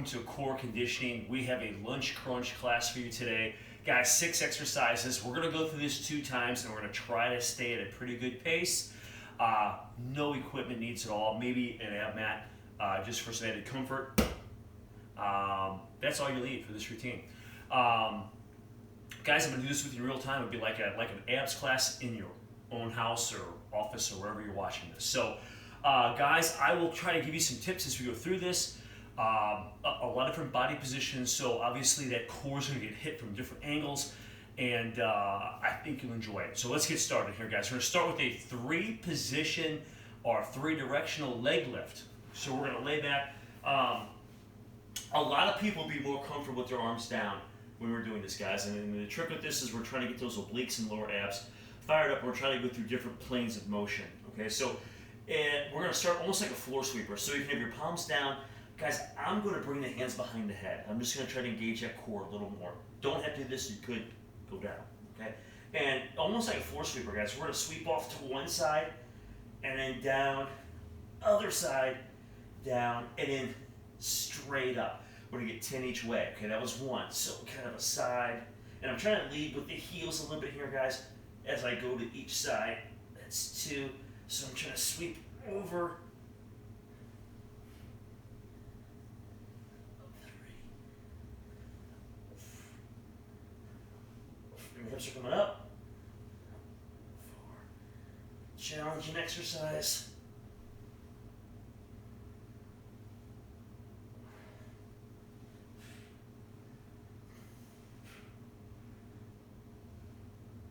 welcome to Core Conditioning. We have a lunch crunch class for you today. Guys, 6 exercises. We're gonna go through this 2 times and we're gonna try to stay at a pretty good pace. No equipment needs at all, maybe an ab mat, just for some added comfort. That's all you need for this routine. Guys, I'm gonna do this with you in real time. It'd be like an abs class in your own house or office or wherever you're watching this. So, guys, I will try to give you some tips as we go through this. A lot of different body positions, so obviously that core is going to get hit from different angles, and I think you'll enjoy it. So let's get started here, guys. We're going to start with a 3-position or 3-directional leg lift. So we're going to lay back. A lot of people will be more comfortable with their arms down when we're doing this, guys. And the trick with this is we're trying to get those obliques and lower abs fired up. We're trying to go through different planes of motion. Okay, so we're going to start almost like a floor sweeper. So you can have your palms down. Guys, I'm going to bring the hands behind the head. I'm just going to try to engage that core a little more. Don't have to do this, you could go down, okay? And almost like a floor sweeper, guys, we're going to sweep off to one side, and then down, other side, down, and then straight up. We're going to get 10 each way, okay? That was 1, so kind of a side. And I'm trying to lead with the heels a little bit here, guys, as I go to each side. That's 2, so I'm trying to sweep over. Hips are coming up. 4. Challenging exercise.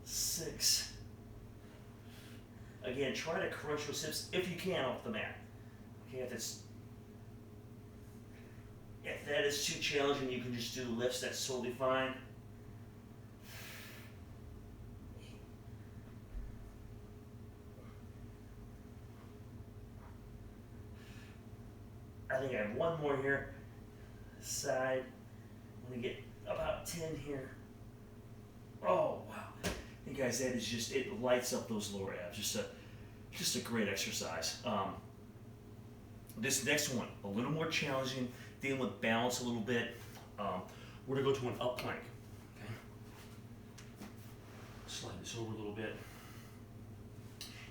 6. Again, try to crunch those hips if you can off the mat. Okay, if that is too challenging, you can just do lifts. That's totally fine. I think I have 1 more here. Side. I'm gonna get about 10 here. Oh wow! And guys, that is just, it lights up those lower abs. Just a great exercise. This next one, a little more challenging, dealing with balance a little bit. We're gonna go to an up plank. Okay. Slide this over a little bit,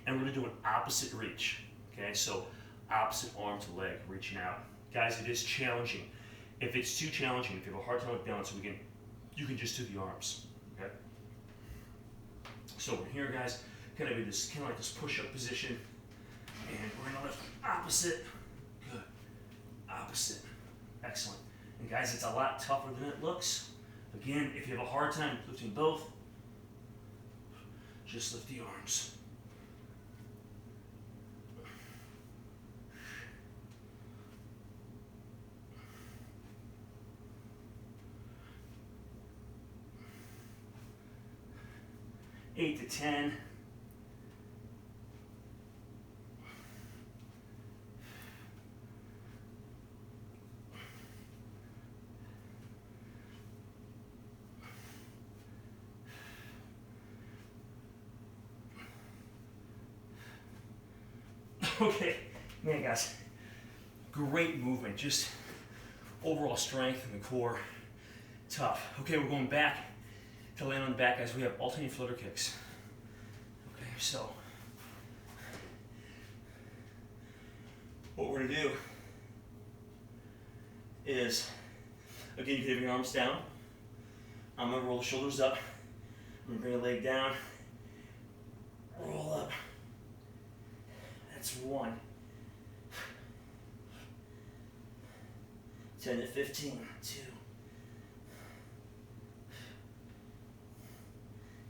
and we're gonna do an opposite reach. Okay, so opposite arm to leg, reaching out. Guys, it is challenging. If it's too challenging, if you have a hard time with balance, you can just do the arms, okay? So we're here, guys, kind of like this push-up position, and we're gonna lift opposite, good, opposite, excellent. And guys, it's a lot tougher than it looks. Again, if you have a hard time lifting both, just lift the arms. Eight to 10. Okay, man, guys, great movement, just overall strength in the core, tough. Okay, we're going back to land on the back, guys. We have alternating flutter kicks. Okay, so what we're gonna do is, again, you can have your arms down. I'm gonna roll the shoulders up. I'm gonna bring the leg down, roll up. That's 1. 10 to 15, 2.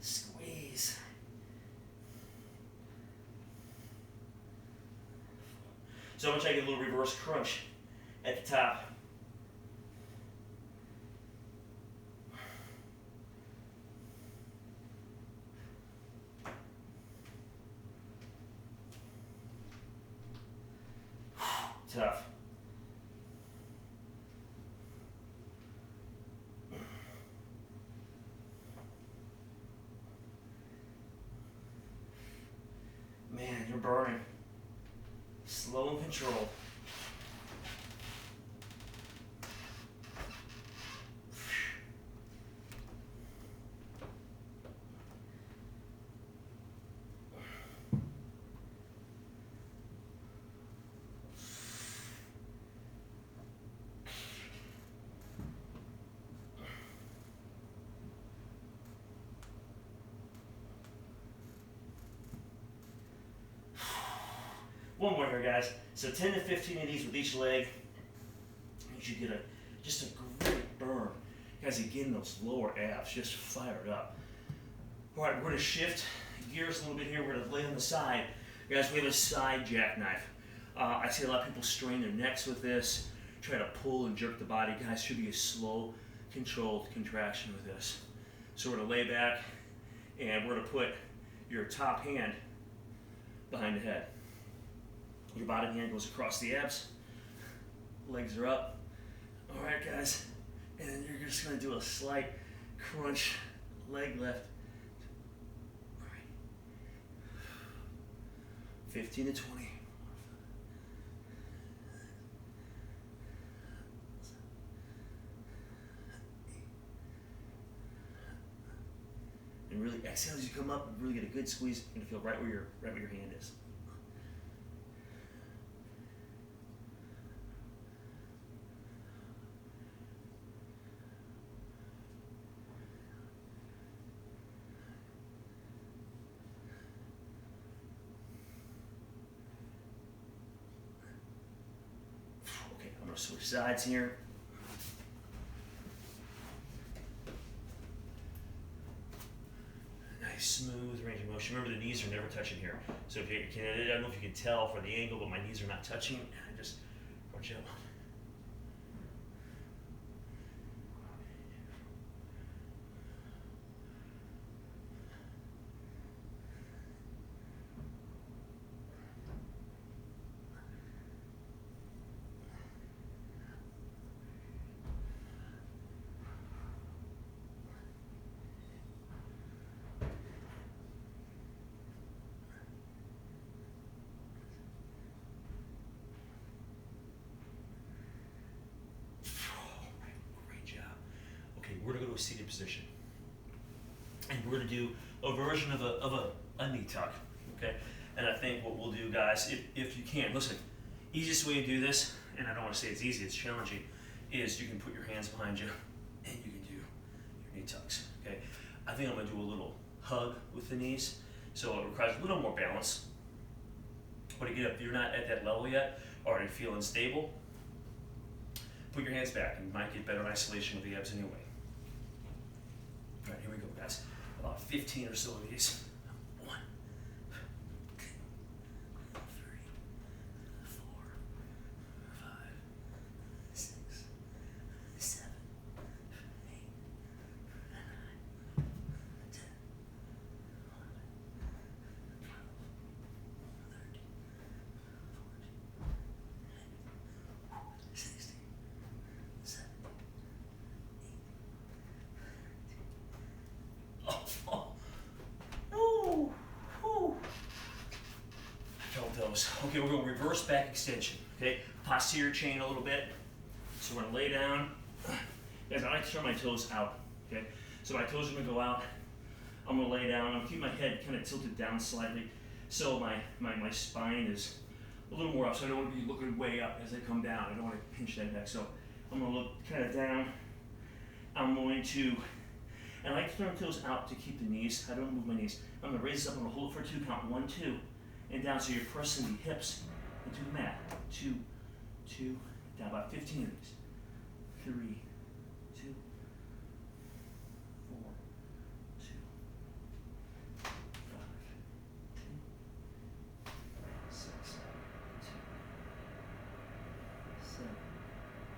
Squeeze. So I'm gonna try to get a little reverse crunch at the top. Tough. Man, you're burning. Slow and controlled. One more here, guys. So 10 to 15 of these with each leg. You should get just a great burn. Guys, again, those lower abs just fired up. All right, we're gonna shift gears a little bit here. We're gonna lay on the side. Guys, we have a side jackknife. I see a lot of people strain their necks with this, try to pull and jerk the body. Guys, should be a slow, controlled contraction with this. So we're gonna lay back and we're gonna put your top hand behind the head. Your bottom hand goes across the abs, legs are up. All right, guys, and then you're just gonna do a slight crunch, leg lift. All right. 15 to 20. And really exhale as you come up and really get a good squeeze. You're gonna feel right where your hand is. Okay, I'm gonna switch sides here. Smooth range of motion. Remember, the knees are never touching here. So if you can, I don't know if you can tell for the angle, but my knees are not touching. I just watch out. We're gonna go to a seated position, and we're gonna do a version of a knee tuck, okay? And I think what we'll do, guys, if you can, listen, easiest way to do this, and I don't want to say it's easy, it's challenging, is you can put your hands behind you, and you can do your knee tucks, okay? I think I'm gonna do a little hug with the knees, so it requires a little more balance. But again, if you're not at that level yet, or you feel unstable, put your hands back, and you might get better in isolation with the abs anyway. All right, here we go, guys. About 15 or so of these. 1, 2, 3, 4, 5, 6, 7, 8, 9, 10, 11, 12, 13, 14, 16, 17. Okay, we're going to reverse back extension. Okay, posterior chain a little bit. So we're going to lay down. Guys, I like to turn my toes out. Okay, so my toes are going to go out. I'm going to lay down. I'm going to keep my head kind of tilted down slightly, so my spine is a little more up. So I don't want to be looking way up as I come down. I don't want to pinch that neck. So I'm going to look kind of down. I'm going to, and I like to turn my toes out to keep the knees. I don't move my knees. I'm going to raise this up. I'm going to hold it for 2 count. 1, 2. And down, so you're pressing the hips into the mat. 2, 2, down, about 15 of these. 3, 2, 4, 2, 5, 2, 6, 2, 7,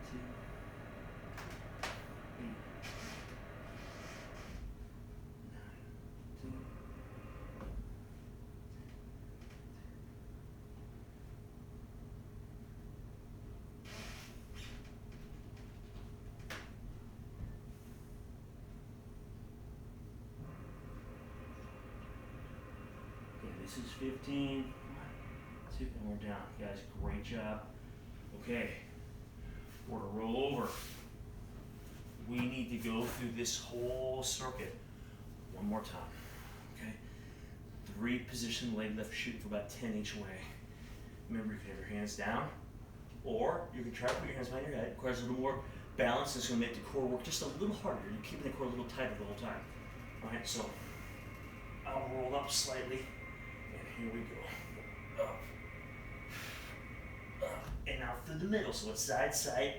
2, 8, 9, 2. This is 15. 1, 2, and we're down. Guys, great job. Okay, we're to roll over. We need to go through this whole circuit one more time. Okay, 3 position leg lift, shooting for about 10 each way. Remember, you can have your hands down, or you can try to put your hands behind your head. It requires a little more balance. It's going to make the core work just a little harder. You're keeping the core a little tighter the whole time. All right, so I'll roll up slightly. Here we go. Up. the middle. So it's side, side,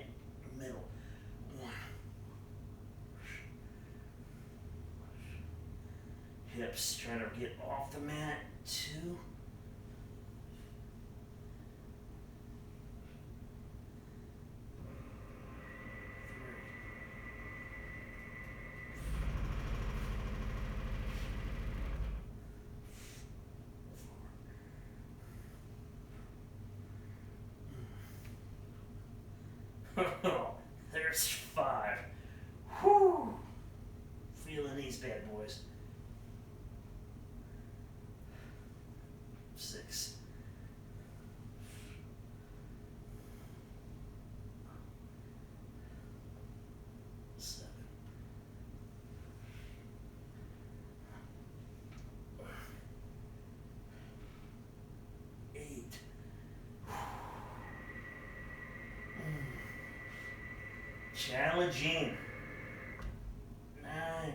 middle. 1. Hips trying to get off the mat. 2. 3. There's 5. Whew. Feeling these bad boys. 6. 7. 8. Challenging. 9.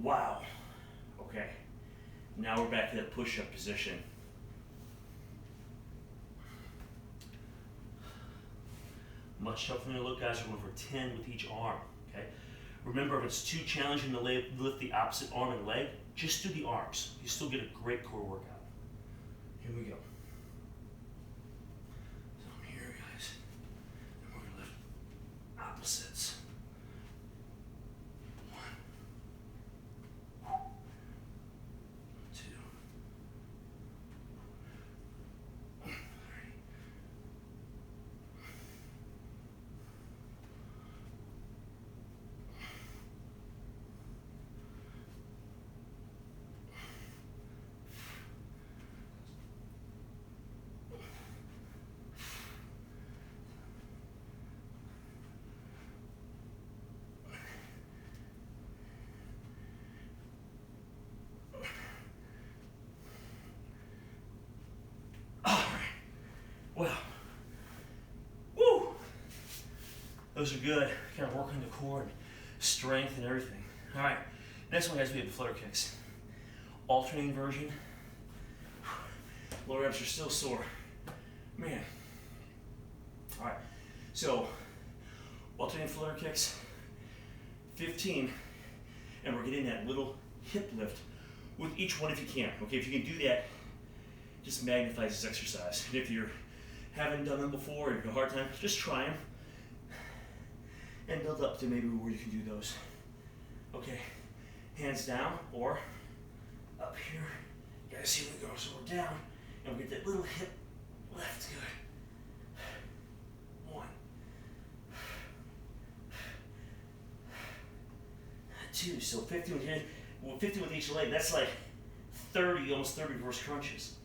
Wow. Okay. Now we're back to that push-up position. Much tougher than it look, guys. We're going for 10 with each arm. Okay. Remember, if it's too challenging to lift the opposite arm and leg, just do the arms. You still get a great core workout. Here we go. So I'm here, guys. And we're going to lift opposites. 1. 2. 3. 4. Well, woo! Those are good. Kind of working the core and strength and everything. All right, next one, guys, we have the flutter kicks. Alternating version. Lower abs are still sore. Man. All right, so alternating flutter kicks, 15, and we're getting that little hip lift with each one if you can. Okay, if you can do that, just magnifies this exercise. And if you haven't done them before or you have a hard time, just try them and build up to maybe where you can do those. Okay, hands down or up here. You guys see where we go. So we're down and we get that little hip lift. Good. 1. 2. So 50 with each leg. That's like 30, almost 30 reverse crunches.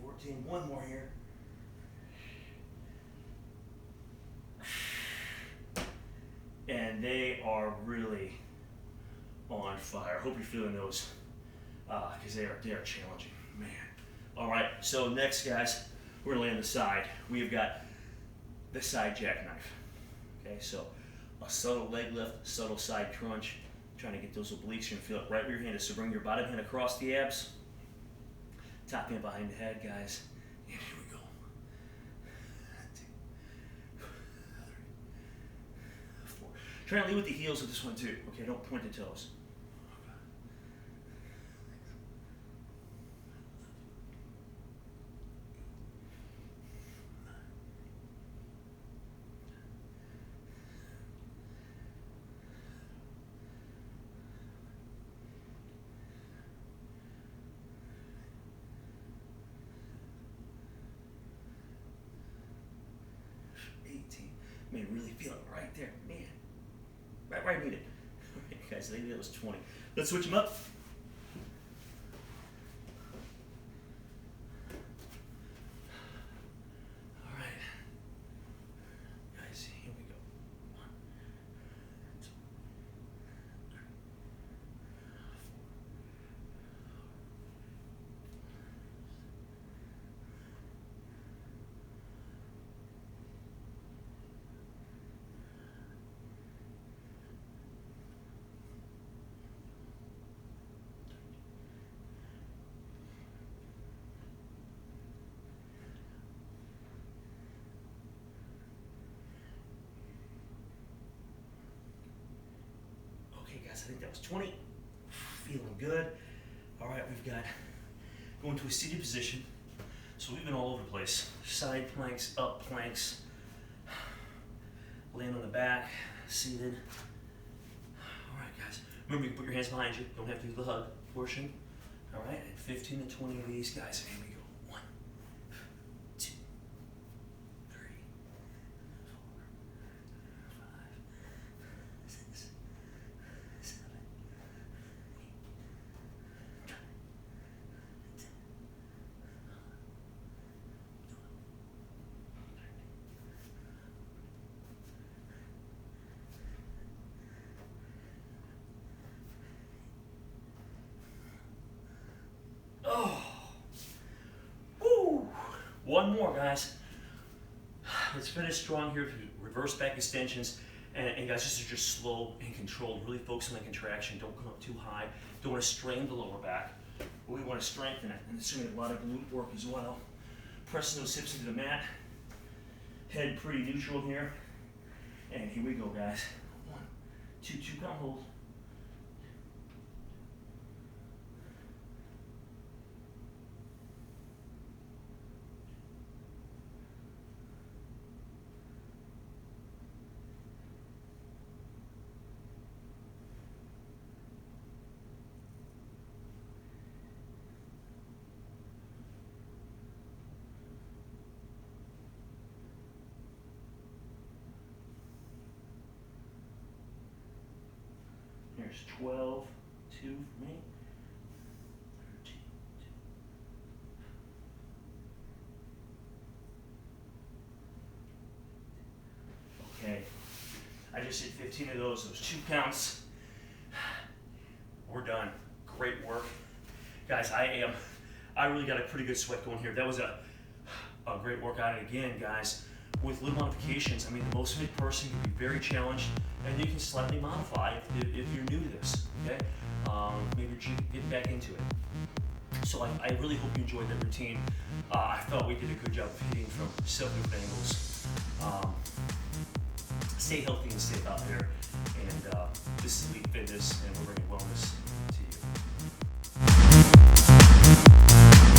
14, one more here. And they are really on fire. Hope you're feeling those because they are challenging, man. All right, so next, guys, we're gonna lay on the side. We have got the side jackknife. Okay, so a subtle leg lift, subtle side crunch, trying to get those obliques. You're gonna feel it right where your hand is. So bring your bottom hand across the abs, top hand behind the head, guys. And here we go. 2, 3, 4. Try to lead with the heels with this one too. Okay, don't point the toes. Man, really feel it right there, man. Right where I need it. All right, guys, I think that was 20. Let's switch them up. All right, guys, here we go. 1, 2, 3, 4. Okay, guys, I think that was 20. Feeling good. All right, we've got going to a seated position. So we've been all over the place. Side planks, up planks, laying on the back, seated. All right, guys. Remember, you can put your hands behind you. Don't have to do the hug portion. All right, and 15 to 20 of these guys. Here we go. 1, 2, 3, 4, 5, 6, 7, 8, 9, 10, 12, 13. Oh, woo! One more, guys. Let's finish strong here. Reverse back extensions. And guys, this is just slow and controlled. Really focus on the contraction. Don't come up too high. Don't want to strain the lower back. But we want to strengthen it. And it's doing a lot of glute work as well. Pressing those hips into the mat. Head pretty neutral here. And here we go, guys. 1, 2, 2 count hold. There's 12, 2 for me. 13, 2. Okay, I just did 15 of those 2 counts. We're done. Great work. Guys, I really got a pretty good sweat going here. That was a great workout. And again, guys, with little modifications, I mean, the most fit person can be very challenged, and you can slightly modify if you're new to this, okay? Maybe you're getting back into it. So I really hope you enjoyed that routine. I felt we did a good job of hitting from several different angles. Stay healthy and safe out there. And this is Elite Fitness, and we're bringing wellness